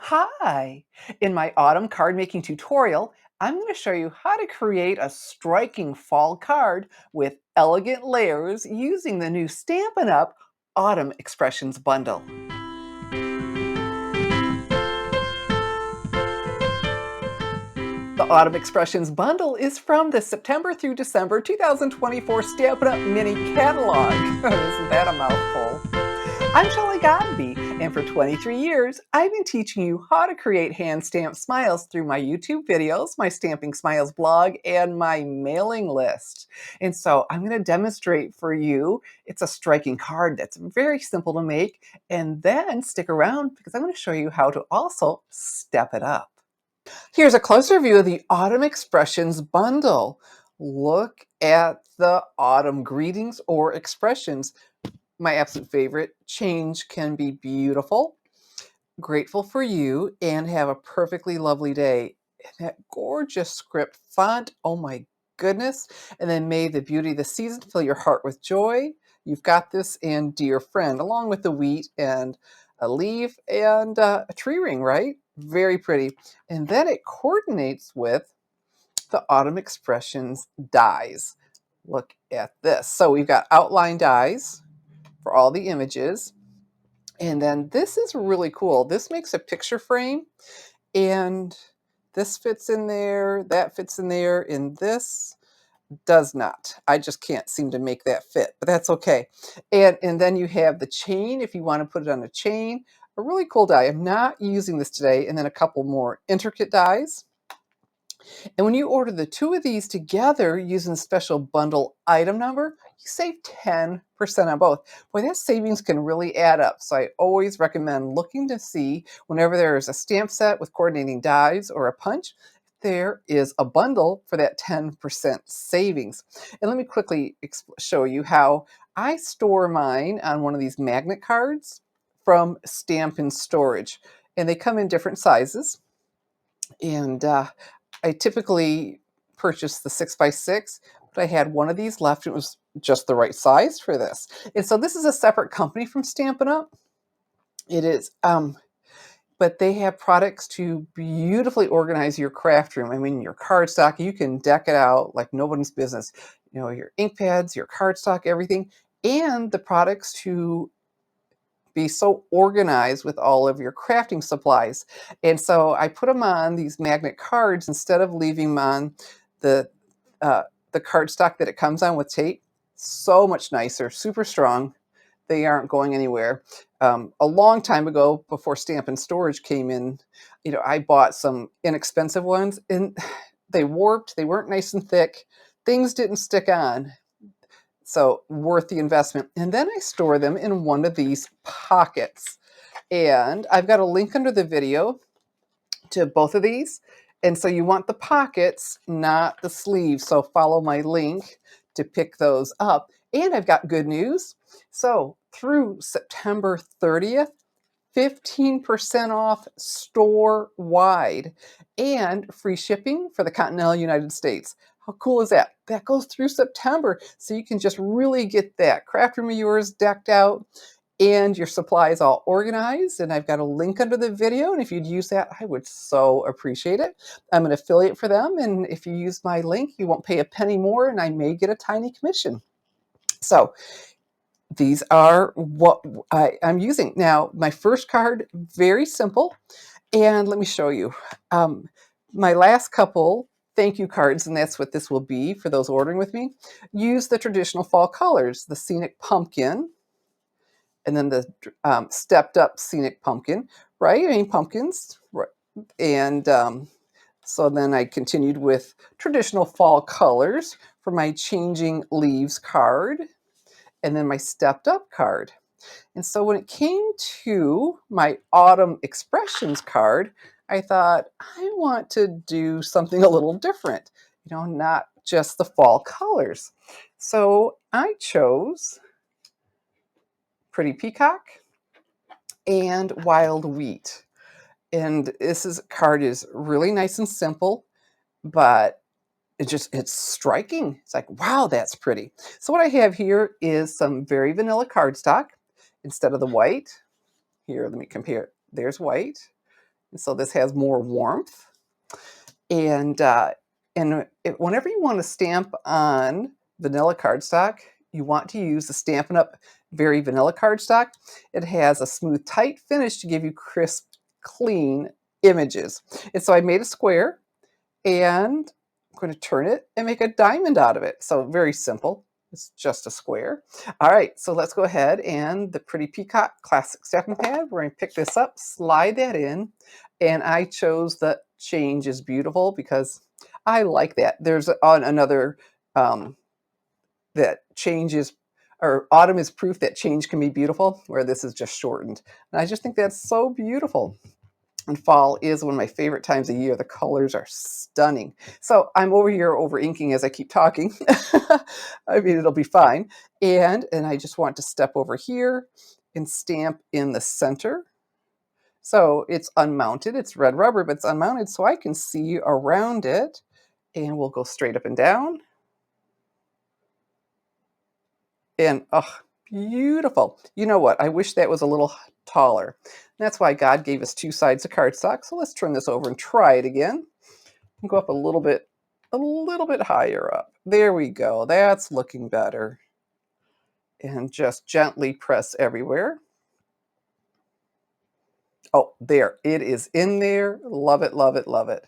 Hi! In my autumn card making tutorial, I'm going to show you how to create a striking fall card with elegant layers using the new Stampin' Up! Autumn Expressions bundle. The Autumn Expressions bundle is from the September through December 2024 Stampin' Up! Mini Catalog. Isn't that a mouthful? I'm Shelley Godby, and for 23 years, I've been teaching you how to create hand-stamped smiles through my YouTube videos, my Stamping Smiles blog, and my mailing list. And so I'm going to demonstrate for you. It's a striking card that's very simple to make, and then stick around because I'm going to show you how to also step it up. Here's a closer view of the Autumn Expressions bundle. Look at the autumn greetings or expressions. My absolute favorite, change can be beautiful, grateful for you, and have a perfectly lovely day. And that gorgeous script font, oh my goodness. And then may the beauty of the season fill your heart with joy. You've got this, and dear friend, along with the wheat and a leaf and a tree ring, right? Very pretty. And then it coordinates with the Autumn Expressions dies. Look at this. So we've got outline dies for all the images. And then this is really cool. This makes a picture frame, and this fits in there, that fits in there, and this does not. I just can't seem to make that fit, but that's okay. And then you have the chain if you want to put it on a chain. A really cool die. I'm not using this today. And then a couple more intricate dies. And when you order the two of these together using the special bundle item number, you save 10% on both. Boy, that savings can really add up. So I always recommend looking to see whenever there is a stamp set with coordinating dies or a punch, there is a bundle for that 10% savings. And let me quickly show you how I store mine on one of these magnet cards from Stampin' Storage. And they come in different sizes. And I typically purchase the 6x6, but I had one of these left. It was just the right size for this. And so this is a separate company from Stampin' Up. It is, but they have products to beautifully organize your craft room. I mean, your cardstock, you can deck it out like nobody's business. You know, your ink pads, your cardstock, everything, and the products to be so organized with all of your crafting supplies. And so I put them on these magnet cards instead of leaving them on the uh, the cardstock that it comes on with tape. So much nicer, super strong. They aren't going anywhere. A long time ago, before Stampin' Storage came in, you know, I bought some inexpensive ones, and they warped. They weren't nice and thick. Things didn't stick on. So worth the investment. And then I store them in one of these pockets. And I've got a link under the video to both of these. And so you want the pockets, not the sleeves. So follow my link to pick those up. And I've got good news. So through September 30th, 15% off store-wide and free shipping for the continental United States. How cool is that? That goes through September, so you can just really get that craft room of yours decked out and your supplies all organized. And I've got a link under the video, and if you'd use that, I would so appreciate it. I'm an affiliate for them, and if you use my link, you won't pay a penny more, and I may get a tiny commission. So these are what I'm using. Now, my first card, very simple. And let me show you. My last couple thank you cards, and that's what this will be for those ordering with me, use the traditional fall colors, the Scenic Pumpkin, and then the stepped up Scenic Pumpkin, right? I mean, pumpkins. Right. And so then I continued with traditional fall colors for my Changing Leaves card, and then my stepped up card. And so when it came to my Autumn Expressions card, I thought, I want to do something a little different, you know, not just the fall colors. So I chose Pretty Peacock and Wild Wheat. And card is really nice and simple, but it's striking. It's like, wow, that's pretty. So what I have here is some very vanilla cardstock instead of the white. Here, let me compare. There's white. And so this has more warmth. And whenever you want to stamp on vanilla cardstock, you want to use the Stampin' Up! Very Vanilla cardstock. It has a smooth, tight finish to give you crisp, clean images. And so I made a square, and I'm going to turn it and make a diamond out of it. So very simple. It's just a square. All right, so let's go ahead and the Pretty Peacock Classic Stamping Pad. We're going to pick this up, slide that in, and I chose the Change is Beautiful because I like that. There's another that change is, or autumn is proof that change can be beautiful, where this is just shortened. And I just think that's so beautiful. And fall is one of my favorite times of year. The colors are stunning. So I'm over here over inking as I keep talking. I mean, it'll be fine. And I just want to step over here and stamp in the center. So it's unmounted. It's red rubber, but it's unmounted, so I can see around it. And we'll go straight up and down. And, oh, beautiful. You know what? I wish that was a little taller. That's why God gave us two sides of cardstock. So let's turn this over and try it again. And go up a little bit higher up. There we go. That's looking better. And just gently press everywhere. Oh, there. It is in there. Love it, love it, love it.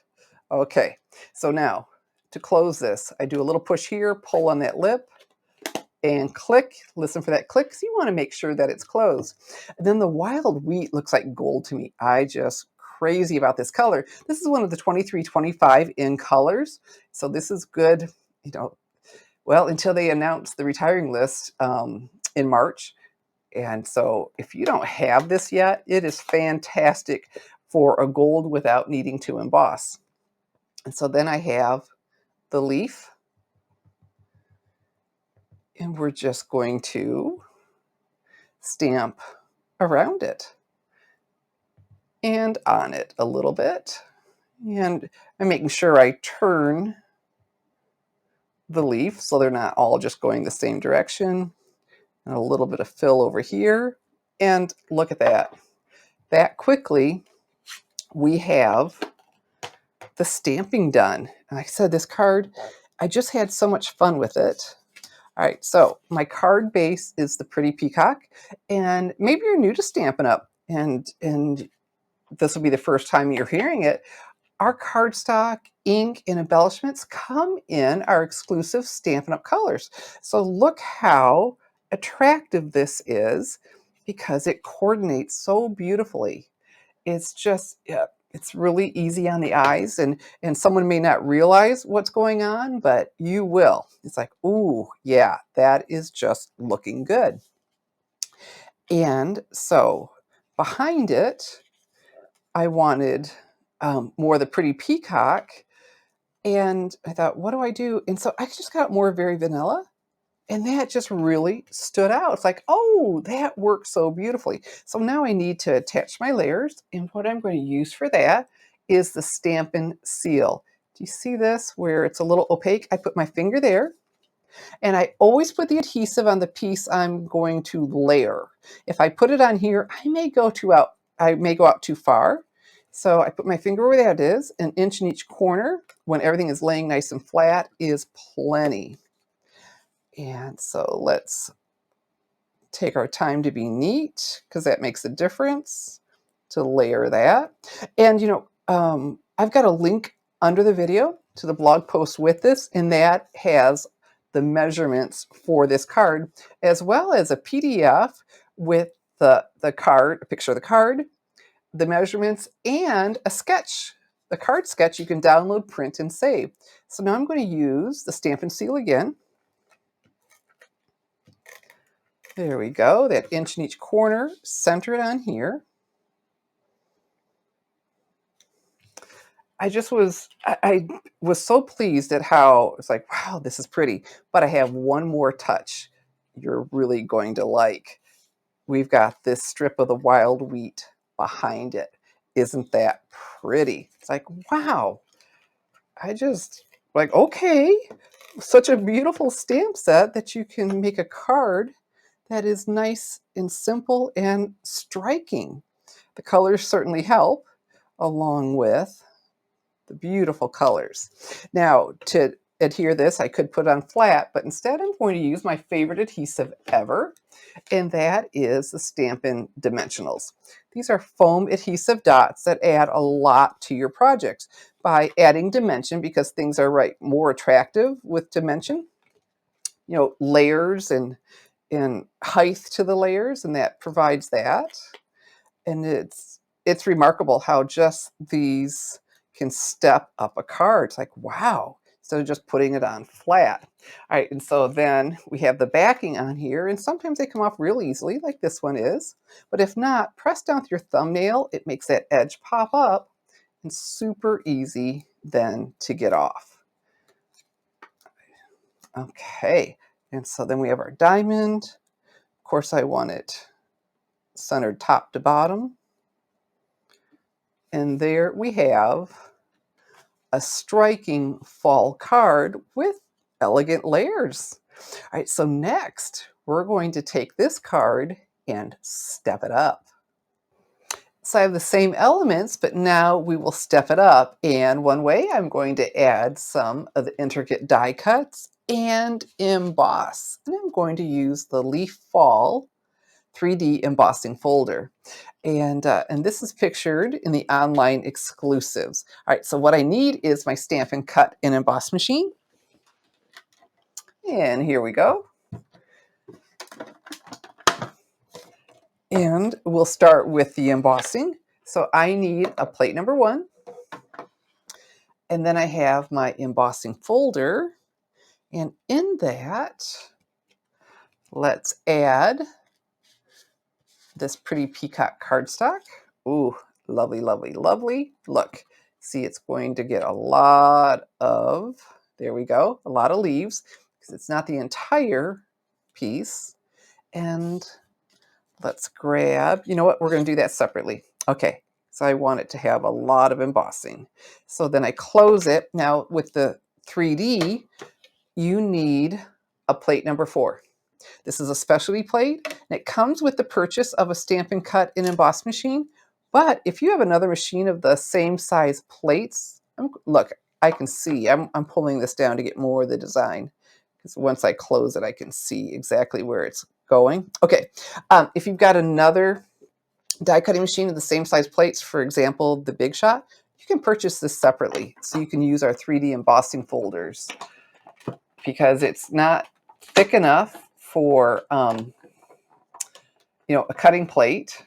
Okay. So now, to close this, I do a little push here, pull on that lip, and click. Listen for that click, so you want to make sure that it's closed. And then the wild wheat looks like gold to me. I just crazy about this color. This is one of the 2325 in colors, so this is good, you know, well, until they announce the retiring list in March. And so if you don't have this yet, it is fantastic for a gold without needing to emboss. And so then I have the leaf, and we're just going to stamp around it and on it a little bit. And I'm making sure I turn the leaf so they're not all just going the same direction. And a little bit of fill over here. And look at that. That quickly, we have the stamping done. And like I said, this card, I just had so much fun with it. All right, so my card base is the Pretty Peacock. And maybe you're new to Stampin' Up! And this will be the first time you're hearing it. Our cardstock, ink, and embellishments come in our exclusive Stampin' Up! Colors. So look how attractive this is because it coordinates so beautifully. It's just, yeah, it's really easy on the eyes, and someone may not realize what's going on, but you will. It's like, ooh, yeah, that is just looking good. And so behind it, I wanted more of the Pretty Peacock, and I thought, what do I do? And so I just got more Very Vanilla, and that just really stood out. It's like, oh, that works so beautifully. So now I need to attach my layers, and what I'm going to use for that is the Stampin' Seal. Do you see this where it's a little opaque? I put my finger there, and I always put the adhesive on the piece I'm going to layer. If I put it on here, I may go out too far. So I put my finger where that is, an inch in each corner. When everything is laying nice and flat is plenty. And so let's take our time to be neat, because that makes a difference, to layer that. And I've got a link under the video to the blog post with this, and that has the measurements for this card, as well as a PDF with the card, a picture of the card, the measurements, and a sketch. The card sketch you can download, print, and save. So now I'm going to use the Stampin' Seal again. There we go, that inch in each corner, center it on here. I was so pleased at how it's like, wow, this is pretty. But I have one more touch you're really going to like. We've got this strip of the wild wheat behind it. Isn't that pretty? It's like, wow. I just like, okay, such a beautiful stamp set that you can make a card that is nice and simple and striking. The colors certainly help. along with the beautiful colors. Now, to adhere this, I could put on flat, but instead I'm going to use my favorite adhesive ever, and that is the Stampin' Dimensionals. These are foam adhesive dots that add a lot to your projects by adding dimension, because things are more attractive with dimension. You know, layers and height to the layers, and that provides that. And it's remarkable how just these can step up a card. It's like, wow, instead of just putting it on flat. All right, and so then we have the backing on here, and sometimes they come off real easily, like this one is. But if not, press down with your thumbnail. It makes that edge pop up, and super easy then to get off. Okay, and so then we have our diamond. Of course, I want it centered top to bottom. And there we have a striking fall card with elegant layers. All right, so next we're going to take this card and step it up. So I have the same elements, but now we will step it up. And one way, I'm going to add some of the intricate die cuts and emboss. And I'm going to use the Leaf Fall 3D embossing folder. And this is pictured in the online exclusives. All right, so what I need is my Stampin' Cut and Emboss machine. And here we go. And we'll start with the embossing. So I need a plate number 1. And then I have my embossing folder. And in that, let's add this pretty peacock cardstock. Ooh, lovely, lovely, lovely. Look, see, it's going to get a lot of, there we go, a lot of leaves, because it's not the entire piece. And let's grab, you know what, we're going to do that separately. Okay, so I want it to have a lot of embossing. So then I close it. Now with the 3D, you need a plate number 4. This is a specialty plate, and it comes with the purchase of a Stampin' Cut and Emboss machine. But if you have another machine of the same size plates, look, I can see, I'm pulling this down to get more of the design, because once I close it, I can see exactly where it's going. Okay, if you've got another die cutting machine of the same size plates, for example, the Big Shot, you can purchase this separately. So you can use our 3D embossing folders, because it's not thick enough for you know, a cutting plate,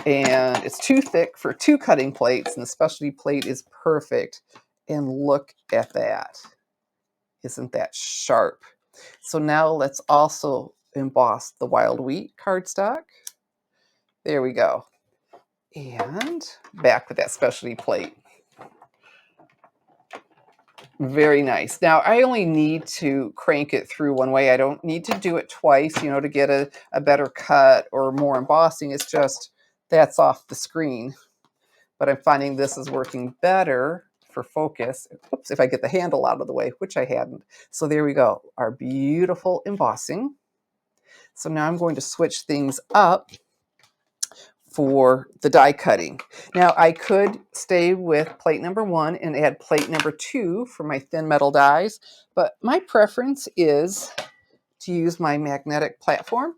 and it's too thick for 2 cutting plates, and the specialty plate is perfect. And look at that. Isn't that sharp? So now let's also emboss the wild wheat cardstock. There we go. And back with that specialty plate. Very nice. Now, I only need to crank it through one way. I don't need to do it twice, you know, to get a better cut or more embossing. It's just that's off the screen. But I'm finding this is working better for focus. Oops, if I get the handle out of the way, which I hadn't. So there we go, our beautiful embossing. So now I'm going to switch things up for the die cutting. Now I could stay with plate number 1 and add plate number 2 for my thin metal dies, but my preference is to use my magnetic platform.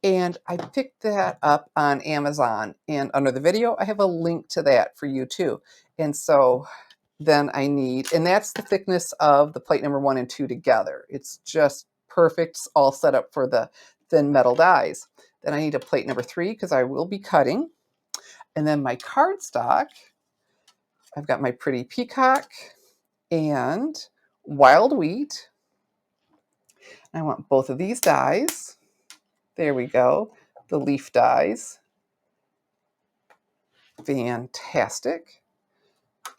And I picked that up on Amazon, and under the video I have a link to that for you too. And so then I need, and that's the thickness of the plate number 1 and 2 together. It's just perfect, all set up for the thin metal dies. Then I need a plate number 3 because I will be cutting. And then my cardstock, I've got my pretty peacock and wild wheat. I want both of these dies. There we go, the leaf dies. Fantastic.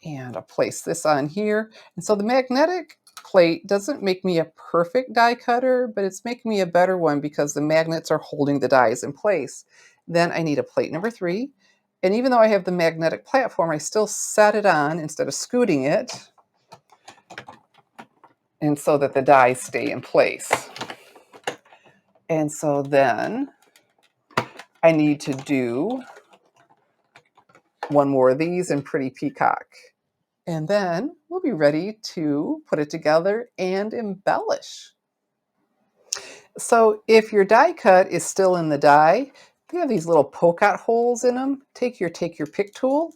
And I'll place this on here. And so the magnetic plate doesn't make me a perfect die cutter, but it's making me a better one because the magnets are holding the dies in place. Then I need a plate number 3. And even though I have the magnetic platform, I still set it on instead of scooting it, and so that the dies stay in place. And so then I need to do one more of these in Pretty Peacock. And then we'll be ready to put it together and embellish. So if your die cut is still in the die, they have these little poke-out holes in them. Take your pick tool,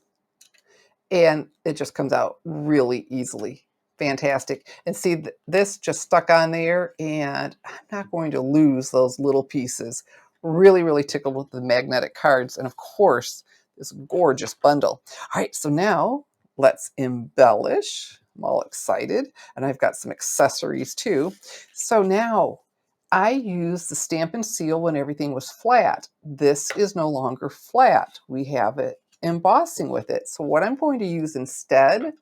and it just comes out really easily. Fantastic. And see, this just stuck on there, and I'm not going to lose those little pieces. Really, really tickled with the magnetic cards, and of course, this gorgeous bundle. All right, so now let's embellish. I'm all excited, and I've got some accessories too. So now I used the Stampin' Seal when everything was flat. This is no longer flat. We have it embossing with it. So what I'm going to use instead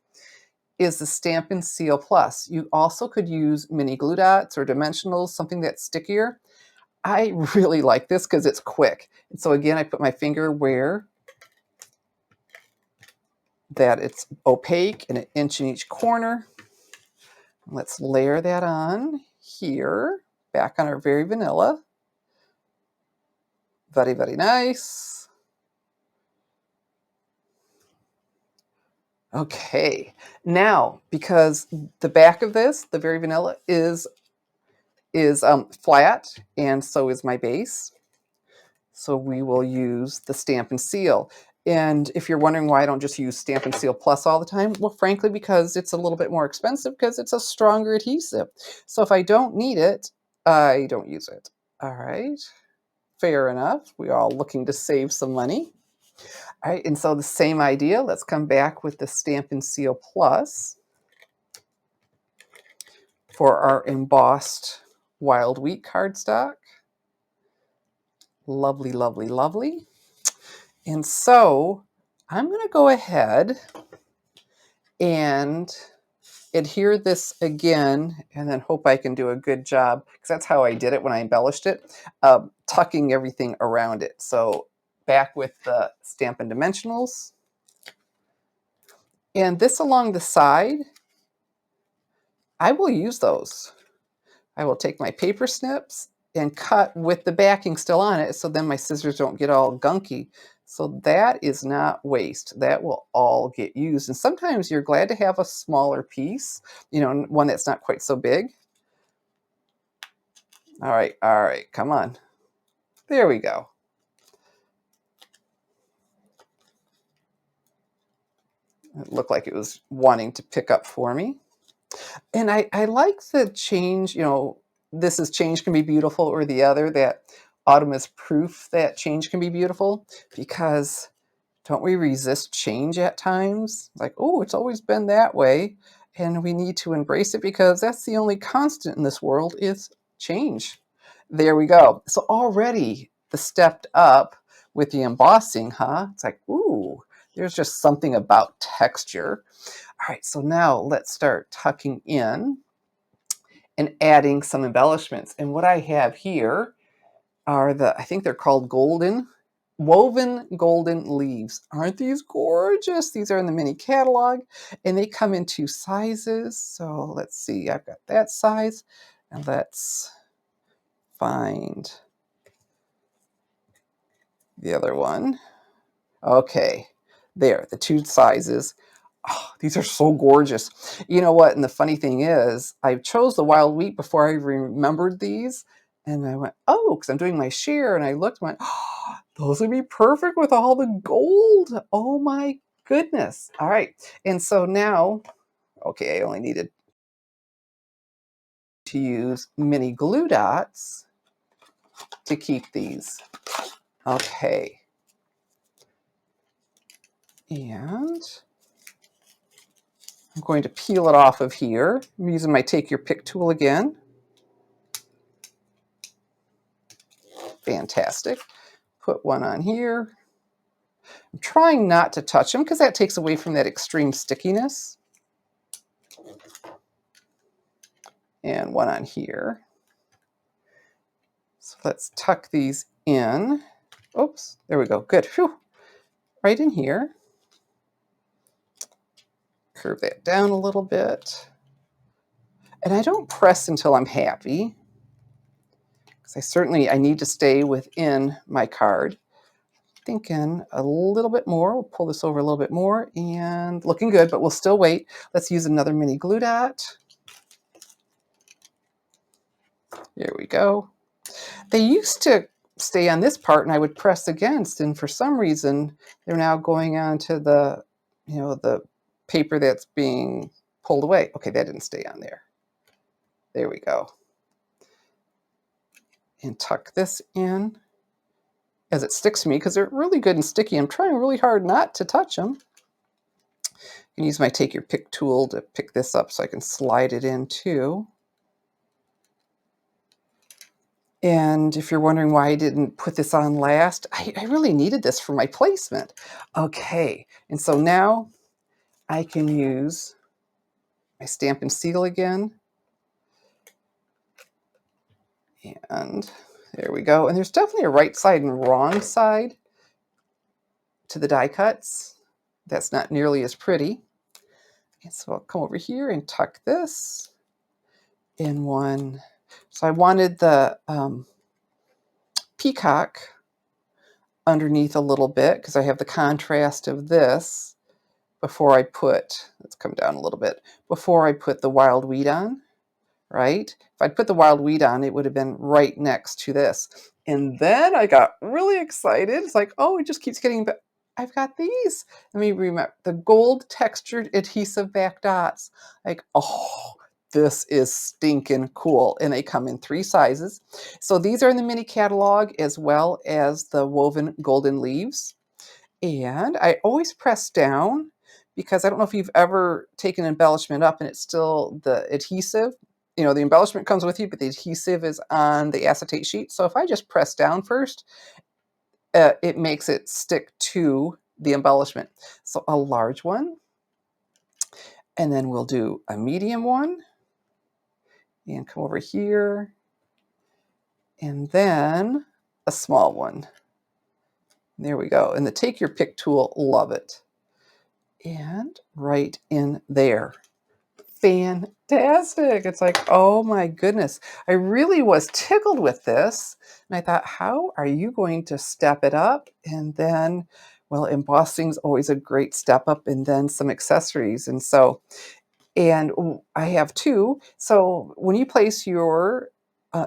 is the Stampin' Seal Plus. You also could use mini glue dots or dimensionals, something that's stickier. I really like this because it's quick. And so again, I put my finger where that it's opaque and an inch in each corner. Let's layer that on here, back on our Very Vanilla. Very, very nice. Okay, now because the back of this, the Very Vanilla, is flat, and so is my base. So we will use the Stampin' Seal. And if you're wondering why I don't just use Stampin' Seal Plus all the time, well, frankly, because it's a little bit more expensive because it's a stronger adhesive. So if I don't need it, I don't use it. All right, fair enough. We're all looking to save some money. All right, and so the same idea. Let's come back with the Stampin' Seal Plus for our embossed wild wheat cardstock. Lovely, lovely, lovely. And so I'm going to go ahead and adhere this again and then hope I can do a good job, because that's how I did it when I embellished it, tucking everything around it. So back with the Stampin' Dimensionals. And this along the side, I will use those. I will take my paper snips and cut with the backing still on it, so then my scissors don't get all gunky. So that is not waste. That will all get used. And sometimes you're glad to have a smaller piece, you know, one that's not quite so big. All right, come on. There we go. It looked like it was wanting to pick up for me. And I like the change, you know, this is change can be beautiful, or the other, that autumn is proof that change can be beautiful, because don't we resist change at times? Like, oh, it's always been that way. And we need to embrace it because that's the only constant in this world is change. There we go. So already the stepped up with the embossing, huh? It's like, ooh, there's just something about texture. All right, so now let's start tucking in and adding some embellishments. And what I have here are I think they're called woven golden leaves. Aren't these gorgeous? These are in the mini catalog, and they come in 2 sizes. So let's see, I've got that size, and let's find the other one. Okay, there, the 2 sizes. Oh, these are so gorgeous. You know what? And the funny thing is, I chose the wild wheat before I remembered these. And I went, oh, because I'm doing my sheer. And I looked and went, oh, those would be perfect with all the gold. Oh my goodness. All right. And so now, okay, I only needed to use mini glue dots to keep these. Okay. And I'm going to peel it off of here. I'm using my Take Your Pick tool again. Fantastic. Put one on here. I'm trying not to touch them because that takes away from that extreme stickiness. And one on here. So let's tuck these in. Oops, there we go. Good. Whew. Right in here. Curve that down a little bit. And I don't press until I'm happy, because I need to stay within my card. thinking a little bit more. We'll pull this over a little bit more and looking good, but we'll still wait. Let's use another mini glue dot. There we go. They used to stay on this part and I would press against, and for some reason they're now going on to the, the paper that's being pulled away. Okay, that didn't stay on there. There we go. And tuck this in as it sticks to me because they're really good and sticky. I'm trying really hard not to touch them. You can use my take your pick tool to pick this up so I can slide it in too. And if you're wondering why I didn't put this on last, I really needed this for my placement. Okay, and so now I can use my Stampin' Seal again. And there we go. And there's definitely a right side and wrong side to the die cuts. That's not nearly as pretty. And so I'll come over here and tuck this in one. So I wanted the peacock underneath a little bit because I have the contrast of this before I put, let's come down a little bit, before I put the wild wheat on, right? If I'd put the wild wheat on, it would have been right next to this. And then I got really excited. It's like, oh, it just keeps getting better. I've got these. Let me remember the gold textured adhesive back dots. Like, oh, this is stinking cool. And they come in 3 sizes. So these are in the mini catalog as well as the woven golden leaves. And I always press down because I don't know if you've ever taken embellishment up and it's still the adhesive. The embellishment comes with you, but the adhesive is on the acetate sheet. So if I just press down first, it makes it stick to the embellishment. So a large one, and then we'll do a medium one, and come over here, and then a small one. There we go. And the take your pick tool, love it. And right in there. Fantastic. It's like, oh my goodness. I really was tickled with this. And I thought, how are you going to step it up? And then, well, embossing's always a great step up, and then some accessories. And so, and I have 2. So when you place your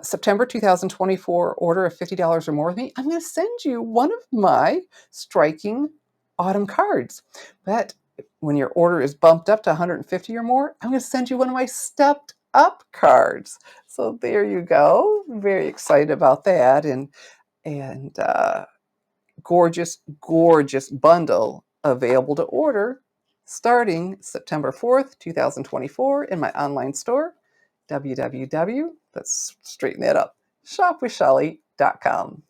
September 2024 order of $50 or more with me, I'm going to send you one of my striking autumn cards. But when your order is bumped up to 150 or more, I'm going to send you one of my stepped up cards. So there you go. Very excited about that. And gorgeous, gorgeous bundle available to order starting September 4th, 2024 in my online store, www, let's straighten that up, shopwithshelly.com.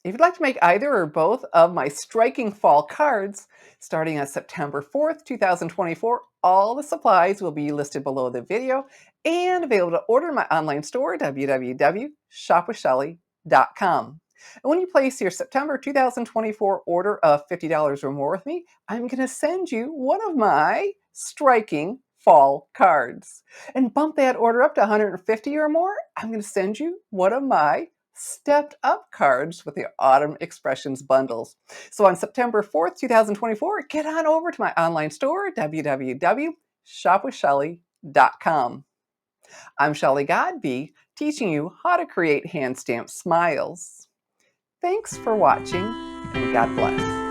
If you'd like to make either or both of my striking fall cards, starting on September 4th, 2024, all the supplies will be listed below the video and available to order in my online store, www.shopwithshelly.com. And when you place your September 2024 order of $50 or more with me, I'm going to send you one of my striking fall cards. And bump that order up to 150 or more, I'm going to send you one of my stepped up cards with the Autumn Expressions bundles. So on September 4th, 2024, get on over to my online store, www.shopwithshelly.com. I'm Shelley Godby, teaching you how to create hand stamped smiles. Thanks for watching, and God bless.